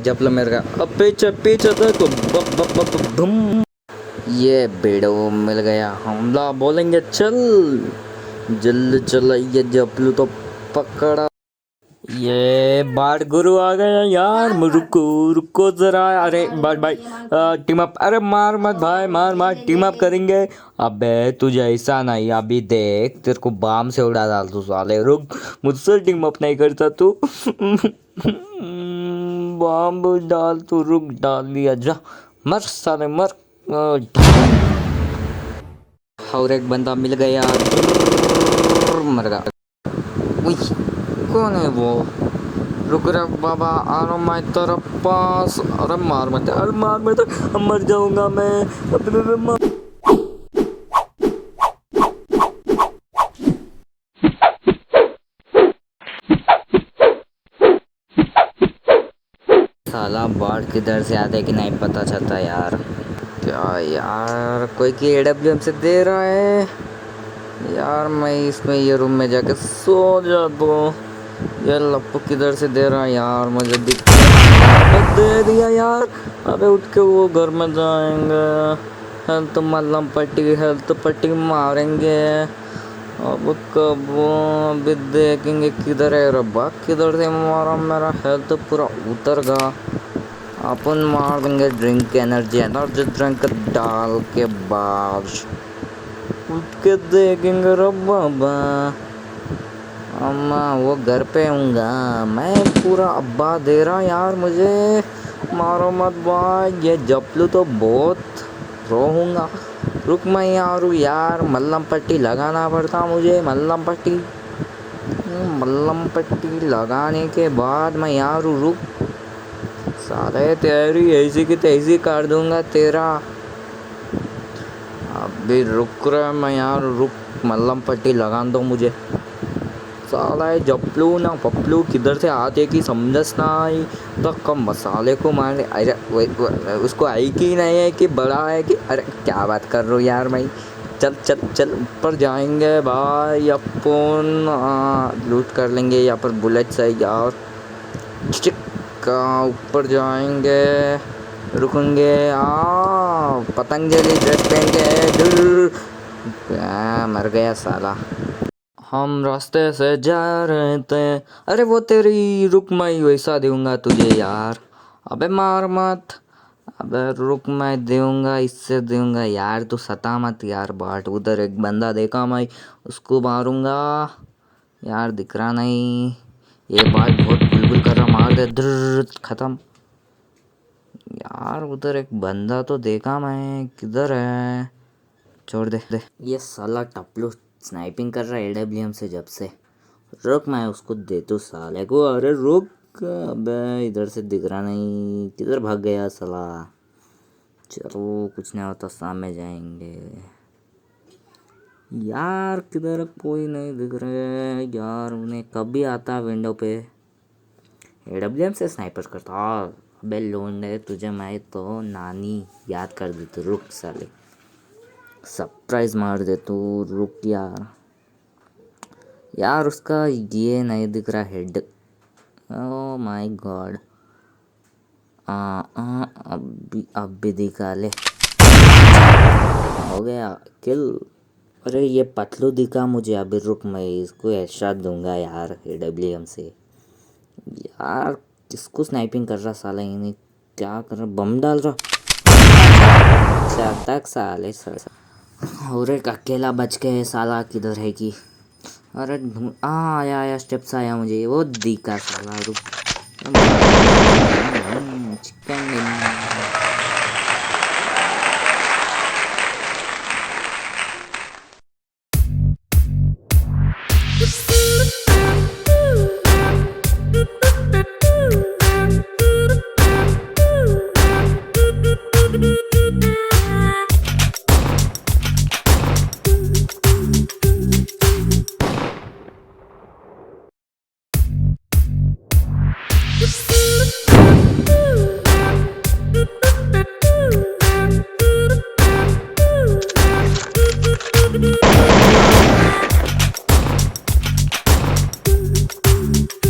जप लो मेरे का। अब पीछे पीछे देखो, बप बप बप बप, धुम। ये बेड़ो मिल गया, हमला बोलेंगे चल। जल्दी चल, ये जपलू तो पकड़ा। ये बाढ़ गुरु आ गया यार, रुको रुको जरा। अरे भाई भाई, टीम अप। अरे मार मत भाई, मार मार, टीम अप करेंगे। अबे तुझे ऐसा नहीं, अभी देख तेरे को बाम से उड़ा डाल तू साले। रुक, मुझसे टीम अप नहीं करता तू। बाम डाल तू, रुक डाल दिया, जा मर साले मर। और एक बंदा मिल गया, मर गया। उई, कौन है वो? रुक रे बाबा, आ रहा मैं तेरे पास। अरे मार मत, अरे मार मत, मर जाऊंगा मैं। अबे मार। साला बाढ़ किधर से आते कि नहीं पता चलता यार। क्या यार, कोई की एडब्ल्यूएम से दे रहा है यार। मैं इसमें ये रूम में जाके सो जाता हूँ। ये लप्पू किधर से दे रहा है यार, मुझे दिख दे दिया यार। अबे उठ के वो घर में जाएंगे, हेल्थ मल्लम पट्टी, हेल्थ पट्टी मारेंगे। अब कब अभी देखेंगे किधर है रब्बा, किधर से मारा, मेरा हेल्थ पूरा उतर गया। अपन मार देंगे ड्रिंक, एनर्जी ड्रिंक डाल के बाद उठ के देखेंगे रब्बा। अम्मा वो घर पे हूँगा मैं, पूरा अब्बा दे रहा यार मुझे। मारो मत भाई, ये जपलू तो बहुत रोऊंगा। रुक मैं यार यार, मल्लम पट्टी लगाना पड़ता मुझे। मल्लम पट्टी लगाने के बाद मैं यार रुक। साले तेरी ऐसी की तैसी कर दूंगा तेरा। अभी रुक रहा मैं यार, रुक, मल्लम पट्टी लगा दो मुझे। साला है जपलू ना पपलू किधर से आते कि समझस ना आई, तो कम मसाले को मारने। अरे उसको आई कि नहीं है कि बड़ा है कि, अरे क्या बात कर रहा हूँ यार मैं। चल चल चल, ऊपर जाएंगे भाई अपन, लूट कर लेंगे यहाँ पर बुलेट से यार। चिक्का ऊपर जाएंगे, रुकेंगे। पतंजलि ड्रेस पहन के मर गया साला। हम रास्ते से जा रहे थे। अरे वो तेरी, रुक मैं वैसा दूंगा तुझे यार। अबे मार मत, अबे रुक मैं दूंगा, इससे दूंगा यार, तू सता मत यार। बाट उधर एक बंदा देखा मैं, उसको मारूंगा यार। दिख रहा नहीं, ये बाट बहुत गुलगुल कर रहा, मार दे द्र, खत्म यार। उधर एक बंदा तो देखा मैं, किधर है? छोड़ दे दे। ये साला टपलू स्नाइपिंग कर रहा है एडब्ल्यूएम से जब से। रुक मैं उसको दे तू साले को। अरे रुक, अबे इधर से दिख रहा नहीं, किधर भाग गया साला। चलो कुछ नहीं होता, सामने जाएंगे यार। किधर कोई नहीं दिख रहे यार, उन्हें कभी आता विंडो पे। एडब्ल्यूएम से स्नाइपर करता। अबे लोंडे, तुझे मैं तो नानी याद कर दी तू। रुक साले, सरप्राइज मार दे तू, रुक यार। यार उसका ये नहीं दिख रहा हेड। ओ माय गॉड, अब भी दिखा ले। हो गया किल। अरे ये पतलू दिखा मुझे अभी, रुक मैं इसको हेडशॉट दूंगा यार एडब्ल्यूएम से। यार किसको स्नाइपिंग कर रहा साला, इन्हें क्या कर रहा, बम डाल रहा तक साले और एक अकेला बच के साला किधर है कि। अरे आया आया, स्टेप्स आया मुझे, वो दिखा साला। रुक, चिकन